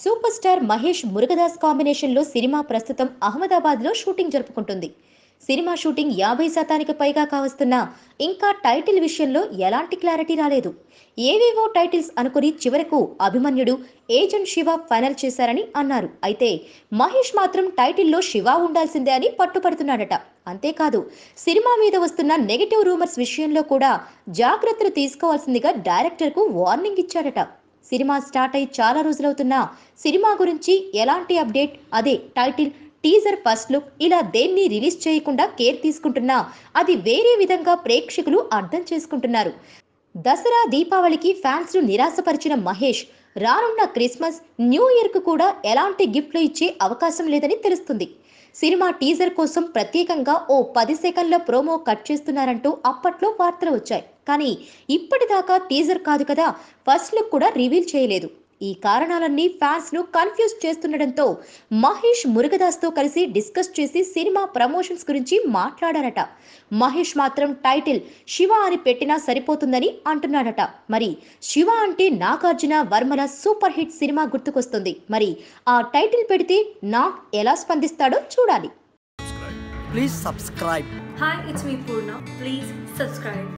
Super star Mahesh Murugadoss కాంబినేషన్లో cinema ప్రస్తుతం అహ్మదాబాద్లో షూటింగ్ జరుపుకుంటుంది. సినిమా షూటింగ్ 50% పైగా కావస్తున్నా ఇంకా టైటిల్ విషయంలో ఎలాంటి క్లారిటీ రాలేదు. ఏవేవో టైటిల్స్ అనుకుని చివరకు అభిమన్యుడు, ఏజెంట్ శివ ఫైనల్ చేశారని అన్నారు. అయితే మహేష్ మాత్రం టైటిల్లో శివ ఉండాల్సిందే అని పట్టుపడుతున్నాడట. అంతేకాదు, సినిమా మీద వస్తున్న నెగటివ్ రూమర్స్ విషయంలో కూడా జాగ్రత్తలు తీసుకోవాల్సిందిగా డైరెక్టర్కు వార్నింగ్ ఇచ్చాడట. సినిమా స్టార్ట్ అయి చాలా రోజులవుతున్నా సినిమా గురించి ఎలాంటి అప్డేట్, అదే టైటిల్, టీజర్, ఫస్ట్ లుక్ ఇలా దేన్ని రిలీజ్ చేయకుండా కేర్ తీసుకుంటున్నా అది వేరే విధంగా ప్రేక్షకులు అర్థం చేసుకుంటున్నారు. దసరా, దీపావళికి ఫ్యాన్స్ ను నిరాశపరిచిన మహేష్ రానున్న క్రిస్మస్, న్యూ ఇయర్ కు కూడా ఎలాంటి గిఫ్ట్లు ఇచ్చే అవకాశం లేదని తెలుస్తుంది. సినిమా టీజర్ కోసం ప్రత్యేకంగా ఓ 10 సెకండ్ల ప్రోమో కట్ చేస్తున్నారంటూ అప్పట్లో వార్తలు వచ్చాయి. కానీ ఇప్పటిదాకా టీజర్ కాదు కదా, ఫస్ట్ లుక్ కూడా రివీల్ చేయలేదు. ఈ కారణాలన్నీ ఫ్యాన్స్ ను కన్ఫ్యూజ్ చేస్తుండటంతో మహేష్ మురుగదాస్ తో కలిసి డిస్కస్ చేసి సినిమా ప్రమోషన్స్ గురించి మాట్లాడారట. మహేష్ మాత్రం టైటిల్ శివ అని పెట్టినా సరిపోతుందని అంటున్నాడట. మరి శివ అంటే నాగార్జున వర్మల సూపర్ హిట్ సినిమా గుర్తుకొస్తుంది. మరి ఆ టైటిల్ పెడితే నాగ్ ఎలా స్పందిస్తాడో చూడాలి. Please subscribe. Hi, it's me Purna. Please subscribe.